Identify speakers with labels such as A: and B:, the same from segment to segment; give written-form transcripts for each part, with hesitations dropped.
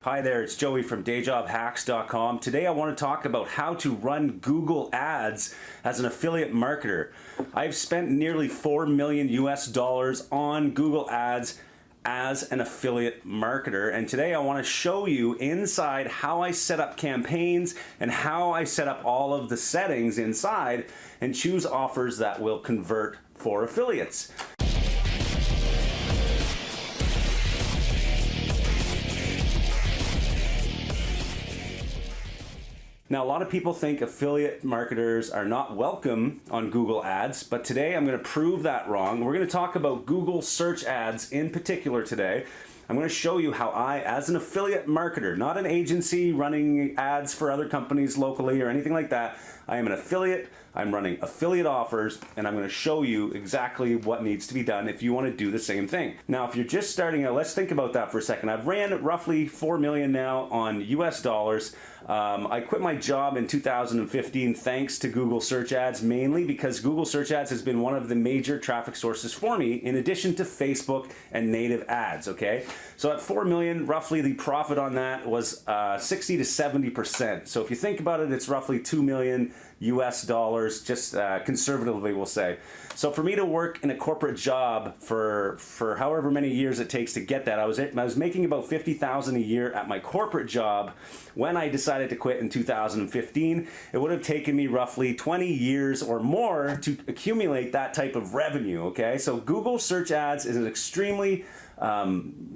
A: Hi there, it's Joey from DayJobHacks.com. Today I want to talk about how to run Google Ads as an affiliate marketer. I've spent nearly $4 million on Google Ads as an affiliate marketer, and today I want to show you inside how I set up campaigns and how I set up all of the settings inside and choose offers that will convert for affiliates. Now, a lot of people think affiliate marketers are not welcome on Google Ads, but today I'm going to prove that wrong. We're going to talk about Google search ads in particular today. I'm going to show you how I, as an affiliate marketer, not an agency running ads for other companies locally or anything like that, I am an affiliate, I'm running affiliate offers, and I'm going to show you exactly what needs to be done if you want to do the same thing. Now, if you're just starting out, let's think about that for a second. I've ran roughly $4 million now on US dollars. I quit my job in 2015 thanks to Google search ads, mainly because Google search ads has been one of the major traffic sources for me, in addition to Facebook and native ads, okay? So at 4 million, roughly the profit on that was 60 to 70%. So if you think about it, it's roughly 2 million US dollars, just conservatively we'll say. So for me to work in a corporate job for however many years it takes to get that, I was making about $50,000 a year at my corporate job. When I decided to quit in 2015, it would have taken me roughly 20 years or more to accumulate that type of revenue, okay? So Google search ads is an extremely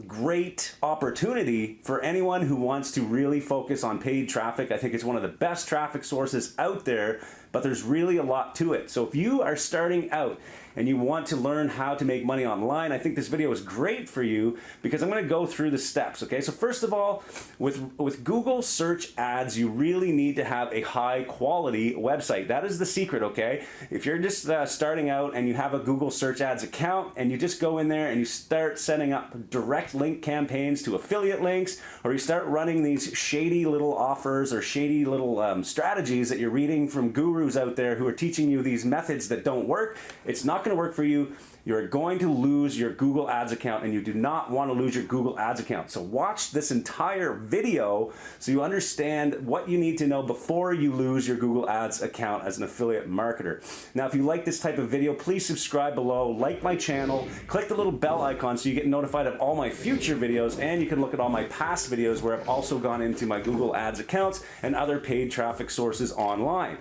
A: great opportunity for anyone who wants to really focus on paid traffic. I think it's one of the best traffic sources out there, but there's really a lot to it. So if you are starting out and you want to learn how to make money online, I think this video is great for you because I'm going to go through the steps, okay? So first of all, with Google search ads, you really need to have a high quality website. That is the secret, okay? If you're just starting out and you have a Google search ads account and you just go in there and you start setting up direct link campaigns to affiliate links, or you start running these shady little offers or shady little strategies that you're reading from gurus out there who are teaching you these methods that don't work, it's not going to work for you. You're going to lose your Google Ads account, and you do not want to lose your Google Ads account. So watch this entire video so you understand what you need to know before you lose your Google Ads account as an affiliate marketer. Now, if you like this type of video, please subscribe below, like my channel, click the little bell icon so you get notified of all my future videos, and you can look at all my past videos where I've also gone into my Google Ads accounts and other paid traffic sources online.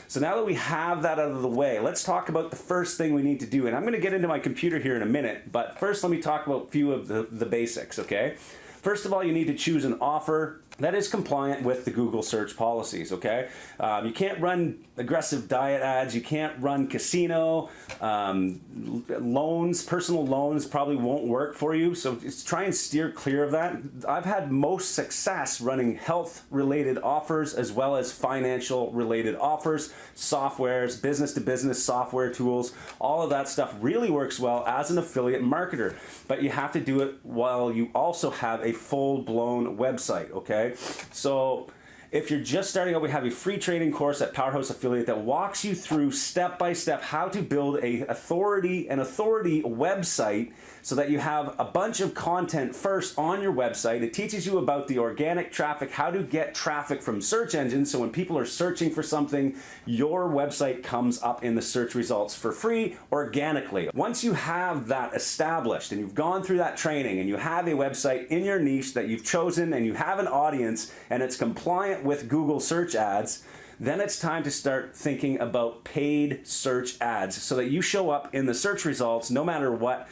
A: So now that we have that out of the way, let's talk about the first thing we need to do. And I'm going to get into my computer here in a minute, but first let me talk about a few of the basics, okay? First of all, you need to choose an offer that is compliant with the Google search policies, okay? You can't run aggressive diet ads, you can't run casino, loans, personal loans probably won't work for you, so just try and steer clear of that. I've had most success running health-related offers as well as financial-related offers, softwares, business-to-business software tools, all of that stuff really works well as an affiliate marketer, but you have to do it while you also have a full-blown website, okay? So if you're just starting out, we have a free training course at Powerhouse Affiliate that walks you through step-by-step how to build an authority website so that you have a bunch of content first on your website. It teaches you about the organic traffic, how to get traffic from search engines, so when people are searching for something, your website comes up in the search results for free organically. Once you have that established and you've gone through that training and you have a website in your niche that you've chosen and you have an audience and it's compliant with Google search ads, then it's time to start thinking about paid search ads so that you show up in the search results no matter what,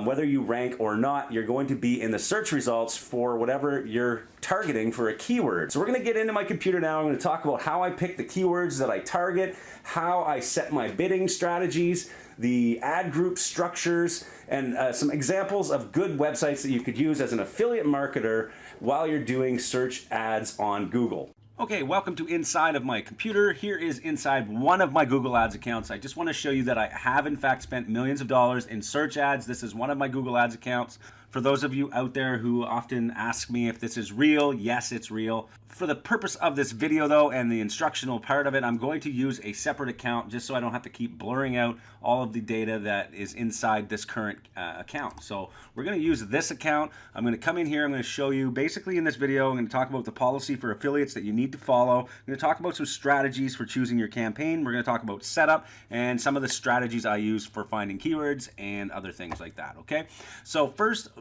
A: whether you rank or not, you're going to be in the search results for whatever you're targeting for a keyword. So we're going to get into my computer now. I'm going to talk about how I pick the keywords that I target, how I set my bidding strategies, the ad group structures, and some examples of good websites that you could use as an affiliate marketer while you're doing search ads on Google. Okay, welcome to inside of my computer. Here is inside one of my Google Ads accounts. I just want to show you that I have in fact spent millions of dollars in search ads. This is one of my Google Ads accounts For those of you out there who often ask me if this is real, yes, it's real. For the purpose of this video though, and the instructional part of it, I'm going to use a separate account just so I don't have to keep blurring out all of the data that is inside this current account. So we're going to use this account. I'm going to come in here. I'm going to show you basically in this video, I'm going to talk about the policy for affiliates that you need to follow. I'm going to talk about some strategies for choosing your campaign. We're going to talk about setup and some of the strategies I use for finding keywords and other things like that. Okay. So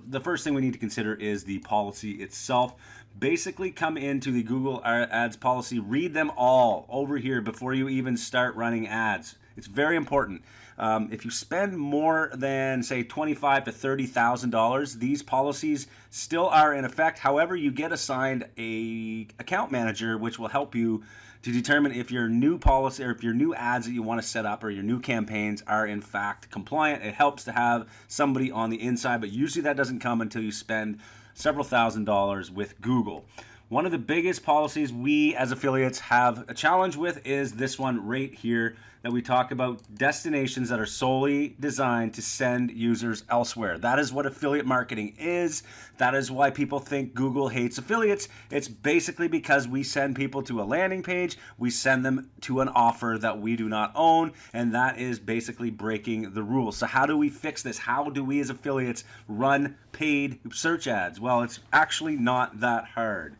A: the first thing we need to consider is the policy itself. Basically come into the Google Ads policy, read them all over here before you even start running ads. It's very important. If you spend more than say $25,000 to $30,000, these policies still are in effect. However, you get assigned a account manager, which will help you to determine if your new policy or if your new ads that you want to set up or your new campaigns are in fact compliant. It helps to have somebody on the inside, but usually that doesn't come until you spend several $1,000s with Google. One of the biggest policies we as affiliates have a challenge with is this one right here that we talk about: destinations that are solely designed to send users elsewhere. That is what affiliate marketing is. That is why people think Google hates affiliates. It's basically because we send people to a landing page, we send them to an offer that we do not own, and that is basically breaking the rules. So how do we fix this? How do we as affiliates run paid search ads? Well, it's actually not that hard.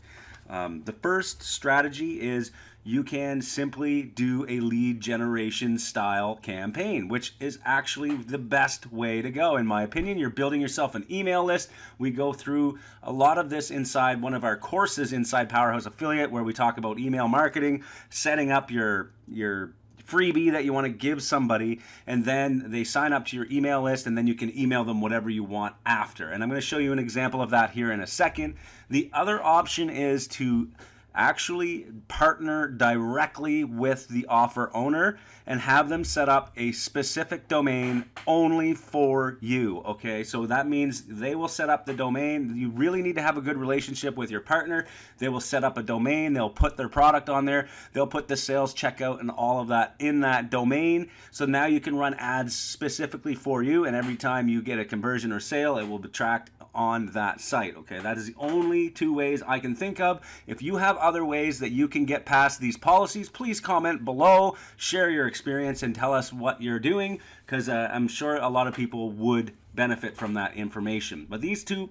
A: The first strategy is you can simply do a lead generation style campaign, which is actually the best way to go, in my opinion. You're building yourself an email list. We go through a lot of this inside one of our courses inside Powerhouse Affiliate, where we talk about email marketing, setting up your freebie that you want to give somebody, and then they sign up to your email list, and then you can email them whatever you want after. And I'm going to show you an example of that here in a second. The other option is to actually partner directly with the offer owner and have them set up a specific domain only for you. Okay, so that means they will set up the domain. You really need to have a good relationship with your partner. They will set up a domain, they'll put their product on there, they'll put the sales checkout and all of that in that domain. So now you can run ads specifically for you, and every time you get a conversion or sale, it will be tracked on that site. Okay, that is the only two ways I can think of. If you have other ways that you can get past these policies, please comment below, share your experience, and tell us what you're doing, because I'm sure a lot of people would benefit from that information. But these two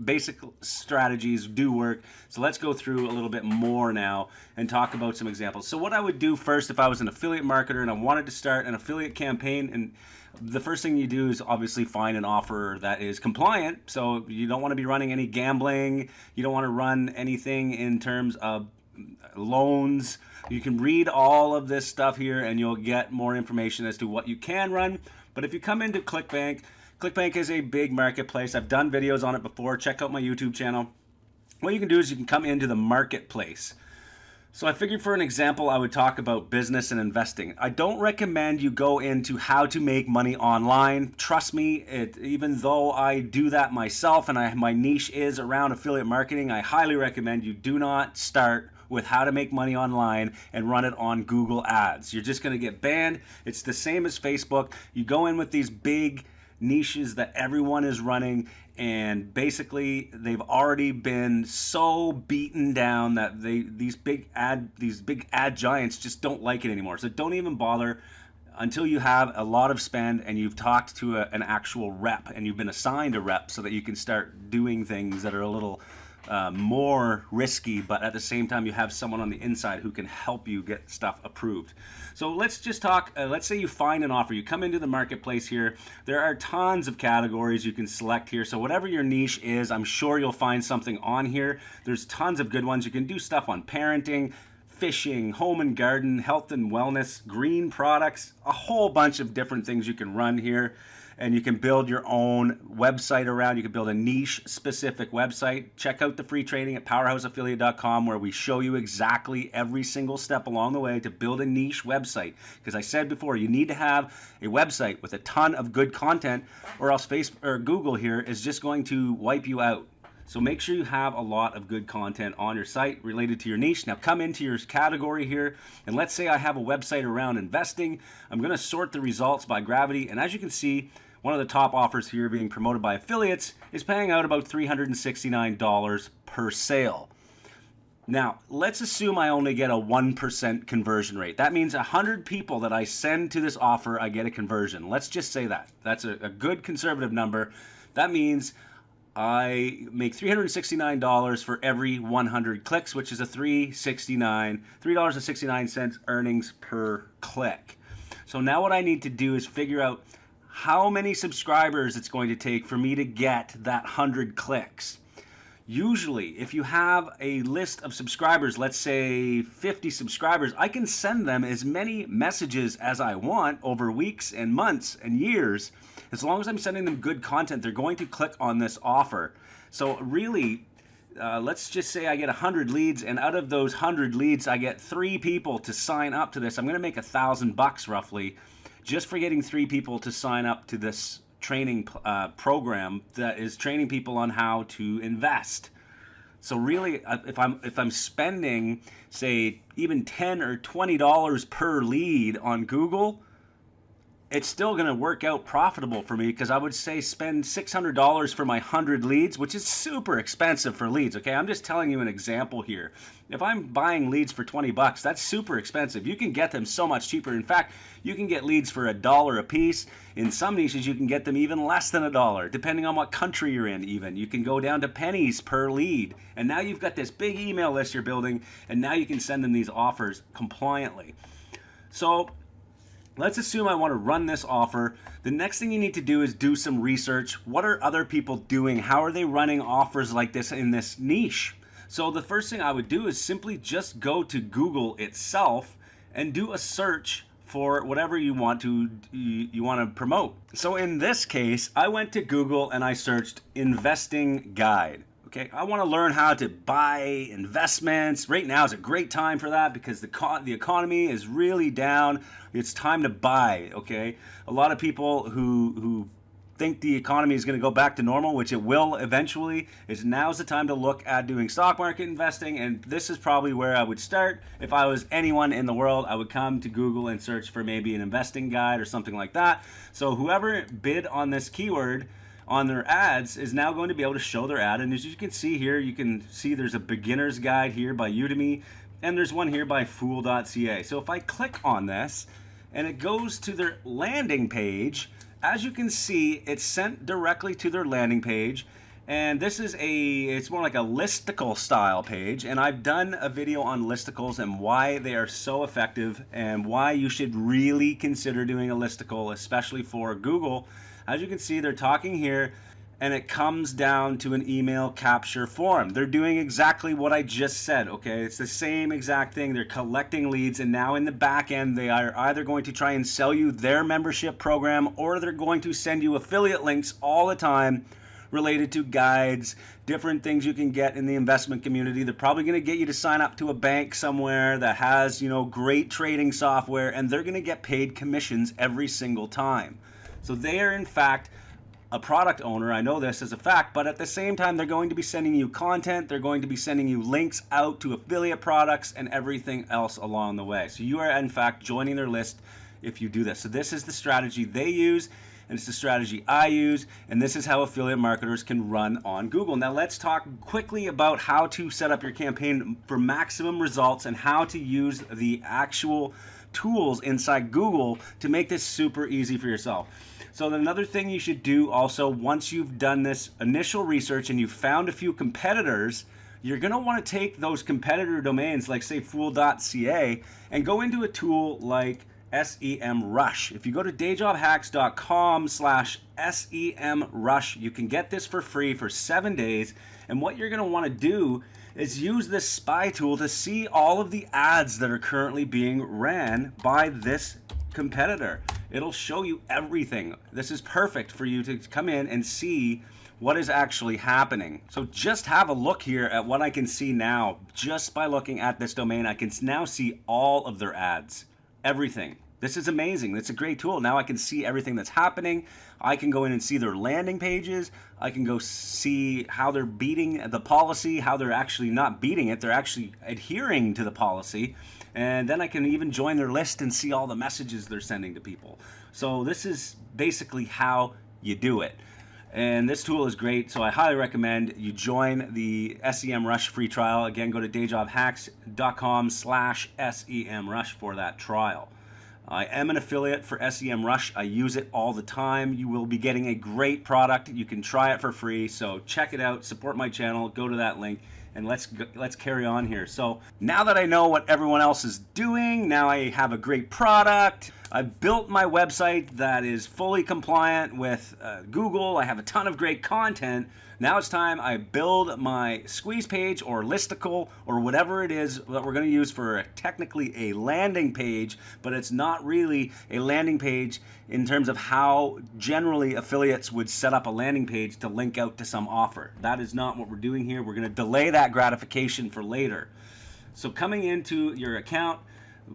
A: basic strategies do work. So let's go through a little bit more now and talk about some examples. So what I would do first if I was an affiliate marketer and I wanted to start an affiliate campaign, and the first thing you do is obviously find an offer that is compliant. So you don't want to be running any gambling. You don't want to run anything in terms of loans. You can read all of this stuff here and you'll get more information as to what you can run. But if you come into ClickBank, ClickBank is a big marketplace. I've done videos on it before. Check out my YouTube channel. What you can do is you can come into the marketplace. So I figured for an example, I would talk about business and investing. I don't recommend you go into how to make money online. Trust me, even though I do that myself and my niche is around affiliate marketing, I highly recommend you do not start with how to make money online and run it on Google Ads. You're just going to get banned. It's the same as Facebook. You go in with these big niches that everyone is running, and basically they've already been so beaten down that these big ad giants just don't like it anymore. So don't even bother until you have a lot of spend and you've talked to an actual rep and you've been assigned a rep, so that you can start doing things that are a little more risky, but at the same time you have someone on the inside who can help you get stuff approved. So let's just talk, let's say you find an offer, you come into the marketplace here, there are tons of categories you can select here. So whatever your niche is, I'm sure you'll find something on here. There's tons of good ones. You can do stuff on parenting, fishing, home and garden, health and wellness, green products, a whole bunch of different things you can run here. And you can build your own website around. You can build a niche specific website. Check out the free training at powerhouseaffiliate.com, where we show you exactly every single step along the way to build a niche website. Because I said before, you need to have a website with a ton of good content, or else Facebook or Google here is just going to wipe you out. So make sure you have a lot of good content on your site related to your niche. Now come into your category here, and let's say I have a website around investing. I'm going to sort the results by gravity, and as you can see, one of the top offers here being promoted by affiliates is paying out about $369 per sale. Now, let's assume I only get a 1% conversion rate. That means 100 people that I send to this offer, I get a conversion. Let's just say that. That's a good conservative number. That means I make $369 for every 100 clicks, which is a $3.69 earnings per click. So now what I need to do is figure out how many subscribers it's going to take for me to get that 100 clicks. Usually, if you have a list of subscribers, let's say 50 subscribers, I can send them as many messages as I want over weeks and months and years. As long as I'm sending them good content, they're going to click on this offer. So really, let's just say I get 100 leads, and out of those 100 leads, I get 3 people to sign up to this. I'm going to make $1,000 roughly just for getting 3 people to sign up to this training program that is training people on how to invest. So really, if I'm spending, say, even $10 or $20 per lead on Google, it's still going to work out profitable for me, because I would say spend $600 for my 100 leads, which is super expensive for leads. Okay, I'm just telling you an example here. If I'm buying leads for $20, that's super expensive. You can get them so much cheaper. In fact, you can get leads for $1 a piece. In some niches, you can get them even less than $1, depending on what country you're in even. You can go down to pennies per lead. And now you've got this big email list you're building, and now you can send them these offers compliantly. So let's assume I want to run this offer. The next thing you need to do is do some research. What are other people doing? How are they running offers like this in this niche? So the first thing I would do is simply just go to Google itself and do a search for whatever you want to promote. So in this case, I went to Google and I searched investing guide. Okay, I want to learn how to buy investments. Right now is a great time for that because the economy is really down. It's time to buy, okay? A lot of people who think the economy is going to go back to normal, which it will eventually, now's the time to look at doing stock market investing, and this is probably where I would start. If I was anyone in the world, I would come to Google and search for maybe an investing guide or something like that. So whoever bid on this keyword on their ads is now going to be able to show their ad. And as you can see here, you can see there's a beginner's guide here by Udemy, and there's one here by Fool.ca. So if I click on this and it goes to their landing page, as you can see, it's sent directly to their landing page. And this is it's more like a listicle style page. And I've done a video on listicles and why they are so effective and why you should really consider doing a listicle, especially for Google. As you can see, they're talking here, and it comes down to an email capture form. They're doing exactly what I just said, okay? It's the same exact thing. They're collecting leads, and now in the back end, they are either going to try and sell you their membership program, or they're going to send you affiliate links all the time related to guides, different things you can get in the investment community. They're probably going to get you to sign up to a bank somewhere that has, great trading software, and they're going to get paid commissions every single time. So they are, in fact, a product owner. I know this as a fact, but at the same time, they're going to be sending you content. They're going to be sending you links out to affiliate products and everything else along the way. So you are, in fact, joining their list if you do this. So this is the strategy they use, and it's the strategy I use, and this is how affiliate marketers can run on Google. Now let's talk quickly about how to set up your campaign for maximum results and how to use the actual tools inside Google to make this super easy for yourself. So another thing you should do also, once you've done this initial research and you've found a few competitors, you're going to want to take those competitor domains like say Fool.ca and go into a tool like SEMrush. If you go to dayjobhacks.com/SEMrush, you can get this for free for 7 days. And what you're going to want to do is use this spy tool to see all of the ads that are currently being ran by this competitor. It'll show you everything. This is perfect for you to come in and see what is actually happening. So just have a look here at what I can see now. Just by looking at this domain, I can now see all of their ads, everything. This is amazing. It's a great tool. Now I can see everything that's happening. I can go in and see their landing pages. I can go see how they're beating the policy, how they're actually not beating it. They're actually adhering to the policy. And then I can even join their list and see all the messages they're sending to people. So this is basically how you do it. And this tool is great, so I highly recommend you join the SEMrush free trial. Again, go to dayjobhacks.com/SEMrush for that trial. I am an affiliate for SEMrush. I use it all the time. You will be getting a great product. You can try it for free, so check it out, support my channel, go to that link, and let's carry on here. So now that I know what everyone else is doing, now I have a great product. I've built my website that is fully compliant with Google. I have a ton of great content. Now it's time I build my squeeze page or listicle or whatever it is that we're going to use for technically a landing page, but it's not really a landing page in terms of how generally affiliates would set up a landing page to link out to some offer. That is not what we're doing here. We're going to delay that gratification for later. So coming into your account,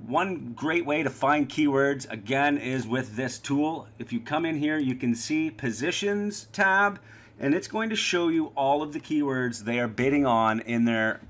A: one great way to find keywords, again, is with this tool. If you come in here, you can see Positions tab, and it's going to show you all of the keywords they are bidding on in their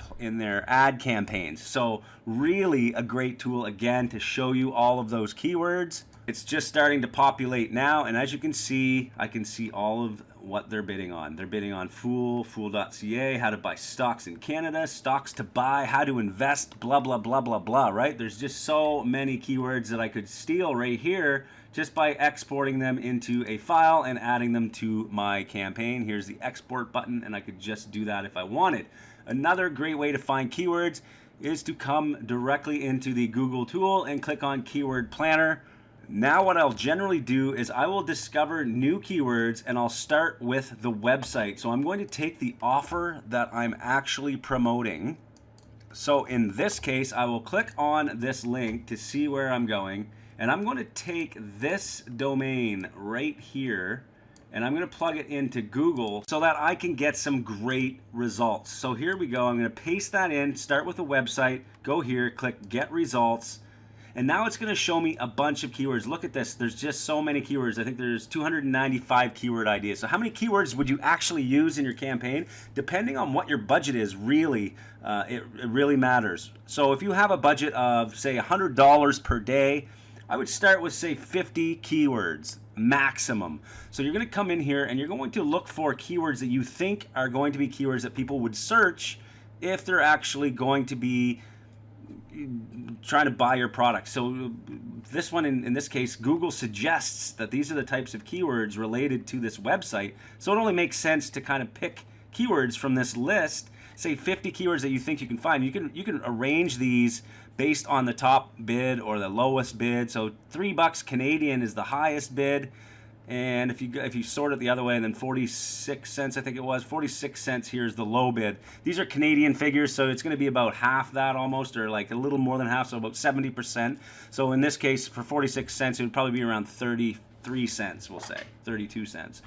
A: ad campaigns. So really a great tool, again, to show you all of those keywords. It's just starting to populate now, and as you can see, I can see all of what they're bidding on. They're bidding on Fool.ca, how to buy stocks in Canada, stocks to buy, how to invest, blah, blah, blah, blah, blah, right? There's just so many keywords that I could steal right here just by exporting them into a file and adding them to my campaign. Here's the export button, and I could just do that if I wanted. Another great way to find keywords is to come directly into the Google tool and click on Keyword Planner. Now what I'll generally do is I will discover new keywords, and I'll start with the website. So I'm going to take the offer that I'm actually promoting. So in this case, I will click on this link to see where I'm going, and I'm going to take this domain right here and I'm going to plug it into Google so that I can get some great results. So here we go. I'm going to paste that in, start with a website, go here, click Get Results. And now it's going to show me a bunch of keywords. Look at this. There's just so many keywords. I think there's 295 keyword ideas. So how many keywords would you actually use in your campaign? Depending on what your budget is, really, it really matters. So if you have a budget of, say, $100 per day, I would start with, say, 50 keywords maximum. So you're going to come in here and you're going to look for keywords that you think are going to be keywords that people would search if they're actually going to be trying to buy your product. So this one, in this case, Google suggests that these are the types of keywords related to this website. So it only makes sense to kind of pick keywords from this list, say 50 keywords that you think you can find. You can arrange these based on the top bid or the lowest bid. So $3 Canadian is the highest bid. And if you sort it the other way, and then 46 cents, I think it was, 46 cents here is the low bid. These are Canadian figures, so it's going to be about half that almost, or like a little more than half, so about 70%. So in this case, for 46 cents, it would probably be around 33 cents, we'll say, 32 cents.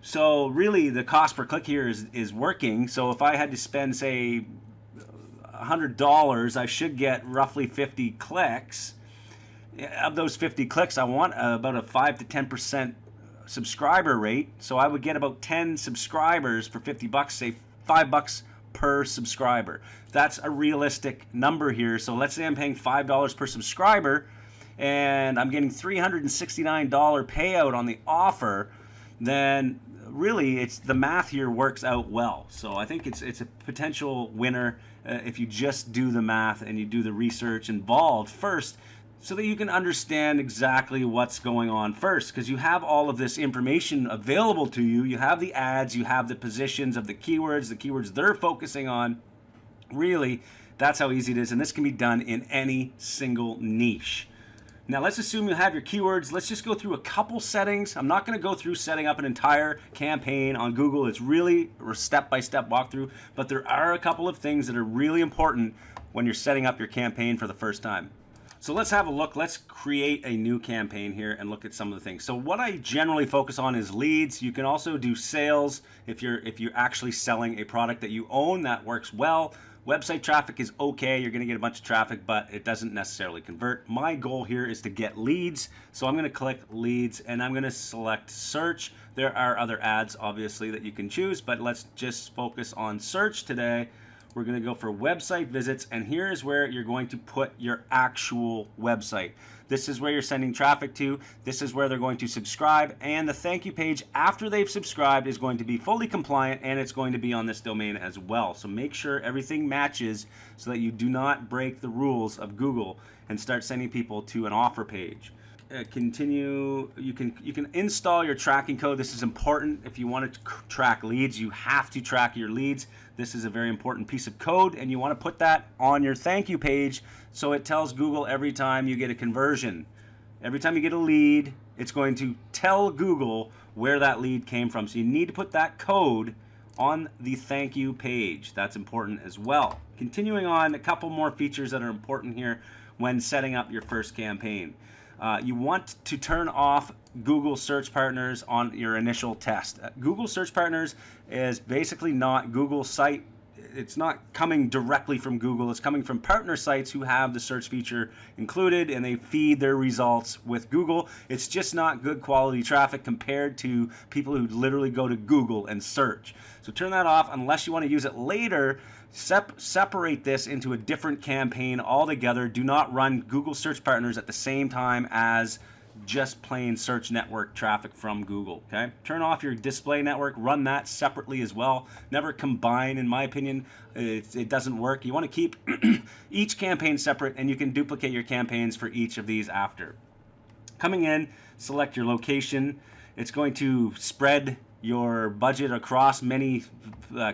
A: So really, the cost per click here is working. So if I had to spend, say, $100, I should get roughly 50 clicks. Of those 50 clicks, I want about a 5 to 10% subscriber rate. So I would get about 10 subscribers for $50, say $5 per subscriber. That's a realistic number here. So let's say I'm paying $5 per subscriber and I'm getting $369 payout on the offer, then really it's the math here works out well. So I think it's a potential winner if you just do the math and you do the research involved first, so that you can understand exactly what's going on first, because you have all of this information available to you. You have the ads, you have the positions of the keywords they're focusing on. Really, that's how easy it is, and this can be done in any single niche. Now let's assume you have your keywords. Let's just go through a couple settings. I'm not going to go through setting up an entire campaign on Google. It's really a step-by-step walkthrough, but there are a couple of things that are really important when you're setting up your campaign for the first time. So let's have a look. Let's create a new campaign here and look at some of the things. So what I generally focus on is leads. You can also do sales if you're actually selling a product that you own. That works well. Website traffic is okay. You're going to get a bunch of traffic, but it doesn't necessarily convert. My goal here is to get leads. So I'm going to click leads and I'm going to select search. There are other ads obviously that you can choose, but let's just focus on search today. We're going to go for website visits, and here is where you're going to put your actual website. This is where you're sending traffic to. This is where they're going to subscribe, and the thank you page after they've subscribed is going to be fully compliant, and it's going to be on this domain as well. So make sure everything matches so that you do not break the rules of Google and start sending people to an offer page. Continue. You can install your tracking code. This is important. If you want to track leads, you have to track your leads. This is a very important piece of code, and you want to put that on your thank you page so it tells Google every time you get a conversion. Every time you get a lead, it's going to tell Google where that lead came from. So you need to put that code on the thank you page. That's important as well. Continuing on, a couple more features that are important here when setting up your first campaign. You want to turn off Google Search Partners on your initial test. Google Search Partners is basically not Google site. It's not coming directly from Google. It's coming from partner sites who have the search feature included, and they feed their results with Google. It's just not good quality traffic compared to people who literally go to Google and search. So turn that off unless you want to use it later. Separate this into a different campaign altogether. Do not run Google Search Partners at the same time as just plain search network traffic from Google. Okay, turn off your display network, run that separately as well. Never combine, in my opinion. It doesn't work. You want to keep each campaign separate, and you can duplicate your campaigns for each of these after. Coming in, select your location. It's going to spread your budget across many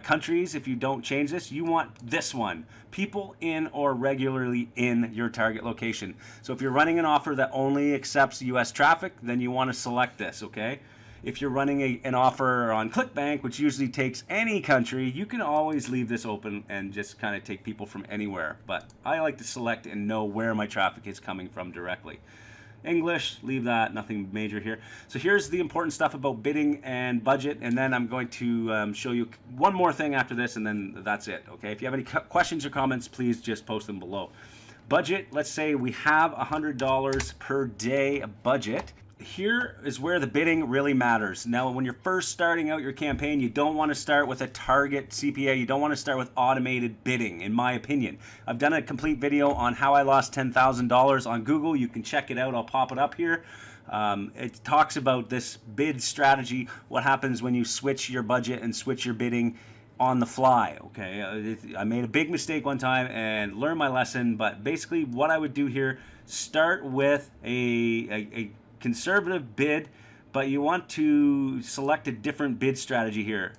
A: countries. If you don't change this, you want this one: people in or regularly in your target location. So if you're running an offer that only accepts US traffic, then you want to select this, okay? If you're running an offer on ClickBank, which usually takes any country, you can always leave this open and just kind of take people from anywhere. But I like to select and know where my traffic is coming from directly. English, leave that, nothing major here. So here's the important stuff about bidding and budget, and then I'm going to show you one more thing after this, and then that's it, okay? If you have any questions or comments, please just post them below. Budget, let's say we have $100 per day budget. Here is where the bidding really matters. Now, when you're first starting out your campaign, you don't want to start with a target CPA. You don't want to start with automated bidding, in my opinion. I've done a complete video on how I lost $10,000 on Google. You can check it out. I'll pop it up here. It talks about this bid strategy, what happens when you switch your budget and switch your bidding on the fly, okay? I made a big mistake one time and learned my lesson, but basically what I would do here, start with a conservative bid, but you want to select a different bid strategy here.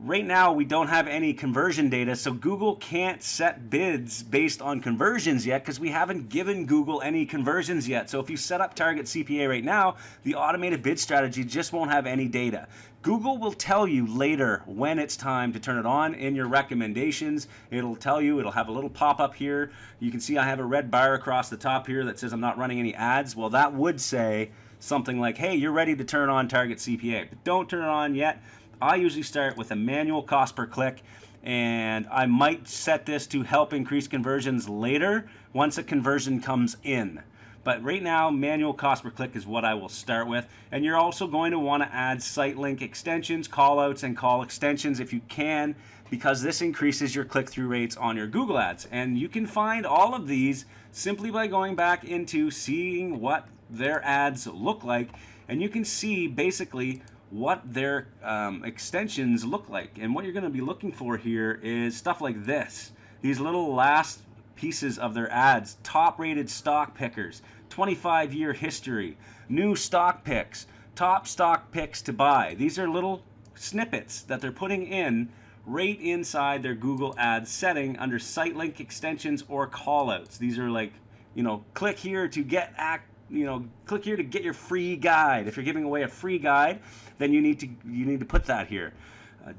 A: Right now, we don't have any conversion data, so Google can't set bids based on conversions yet because we haven't given Google any conversions yet. So if you set up Target CPA right now, the automated bid strategy just won't have any data. Google will tell you later when it's time to turn it on in your recommendations. It'll tell you, it'll have a little pop-up here. You can see I have a red bar across the top here that says I'm not running any ads. Well, that would say something like, hey, you're ready to turn on Target CPA, but don't turn it on yet. I usually start with a manual cost per click, and I might set this to help increase conversions later once a conversion comes in. But right now, manual cost per click is what I will start with. And you're also going to want to add site link extensions, callouts, and call extensions if you can, because this increases your click-through rates on your Google Ads. And you can find all of these simply by going back into seeing what their ads look like. And you can see basically what their extensions look like. And what you're going to be looking for here is stuff like this. These little last pieces of their ads: top rated stock pickers, 25-year history, new stock picks, top stock picks to buy. These are little snippets that they're putting in right inside their Google Ads setting under site link extensions or callouts. These are like, click here to get click here to get your free guide. If you're giving away a free guide, then you need to put that here.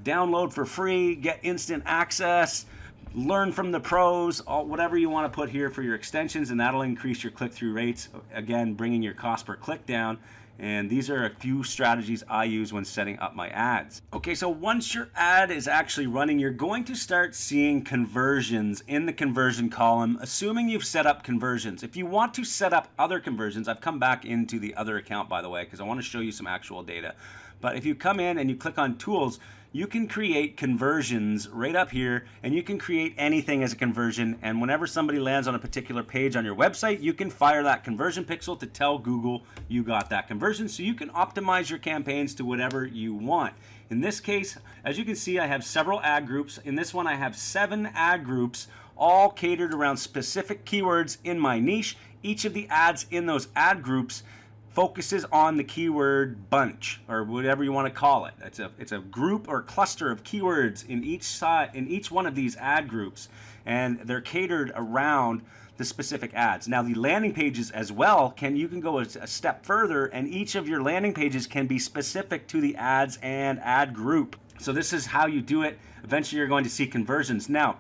A: Download for free, get instant access, learn from the pros, whatever you want to put here for your extensions, and that'll increase your click-through rates, again bringing your cost per click down. And these are a few strategies I use when setting up my ads. Okay, so once your ad is actually running, you're going to start seeing conversions in the conversion column, assuming you've set up conversions. If you want to set up other conversions, I've come back into the other account, by the way, because I want to show you some actual data. But if you come in and you click on tools, you can create conversions right up here, and you can create anything as a conversion. And whenever somebody lands on a particular page on your website, you can fire that conversion pixel to tell Google you got that conversion, so you can optimize your campaigns to whatever you want. In this case, as you can see, I have several ad groups. In this one, I have 7 ad groups, all catered around specific keywords in my niche. Each of the ads in those ad groups focuses on the keyword bunch, or whatever you want to call it. It's a group or cluster of keywords in each one of these ad groups, and they're catered around the specific ads. Now the landing pages as well, you can go a step further, and each of your landing pages can be specific to the ads and ad group. So this is how you do it. Eventually you're going to see conversions. Now,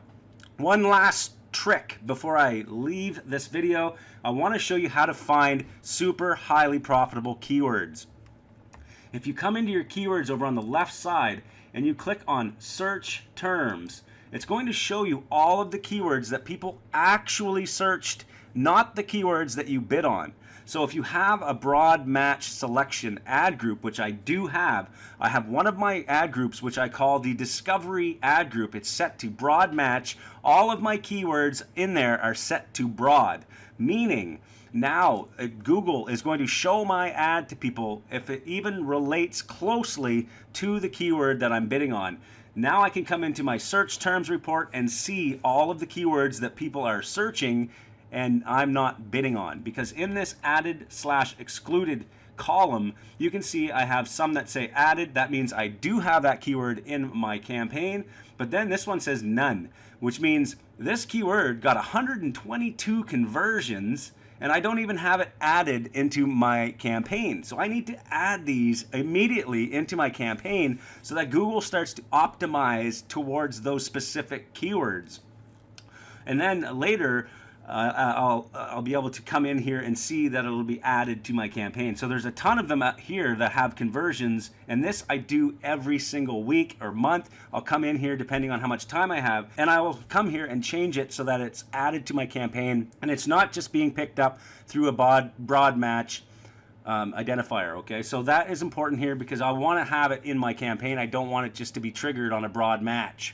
A: one last trick before I leave this video. I want to show you how to find super highly profitable keywords. If you come into your keywords over on the left side and you click on search terms, it's going to show you all of the keywords that people actually searched, not the keywords that you bid on. So if you have a broad match selection ad group, which I do have, I have one of my ad groups which I call the discovery ad group. It's set to broad match. All of my keywords in there are set to broad, meaning now Google is going to show my ad to people if it even relates closely to the keyword that I'm bidding on. Now I can come into my search terms report and see all of the keywords that people are searching and I'm not bidding on, because in this added/excluded column, you can see I have some that say added. That means I do have that keyword in my campaign, but then this one says none, which means this keyword got 122 conversions and I don't even have it added into my campaign. So I need to add these immediately into my campaign so that Google starts to optimize towards those specific keywords. And then later, I'll be able to come in here and see that it'll be added to my campaign. So there's a ton of them out here that have conversions, and this I do every single week or month. I'll come in here depending on how much time I have, and I will come here and change it so that it's added to my campaign, and it's not just being picked up through a broad match identifier. Okay, so that is important here because I want to have it in my campaign. I don't want it just to be triggered on a broad match.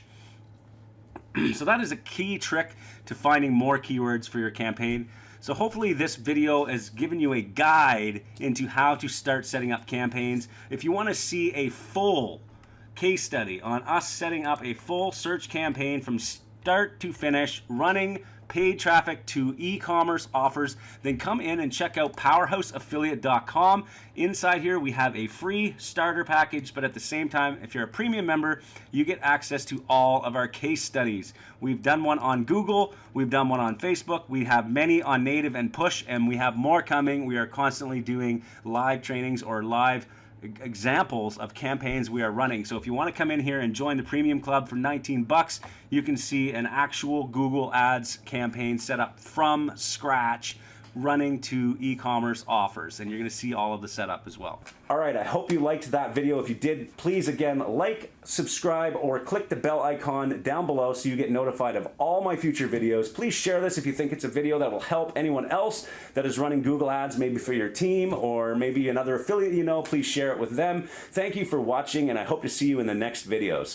A: So that is a key trick to finding more keywords for your campaign. So hopefully this video has given you a guide into how to start setting up campaigns. If you want to see a full case study on us setting up a full search campaign from start to finish, running paid traffic to e-commerce offers, then come in and check out powerhouseaffiliate.com. Inside here we have a free starter package, but at the same time, if you're a premium member, you get access to all of our case studies. We've done one on Google, we've done one on Facebook, we have many on native and push, and we have more coming. We are constantly doing live trainings or live examples of campaigns we are running. So if you want to come in here and join the premium club for 19 bucks, you can see an actual Google Ads campaign set up from scratch, running to e-commerce offers, and you're going to see all of the setup as well. All right, I hope you liked that video. If you did, please again like, subscribe, or click the bell icon down below so you get notified of all my future videos. Please share this if you think it's a video that will help anyone else that is running Google Ads, maybe for your team or maybe another affiliate you know. Please share it with them. Thank you for watching, and I hope to see you in the next videos.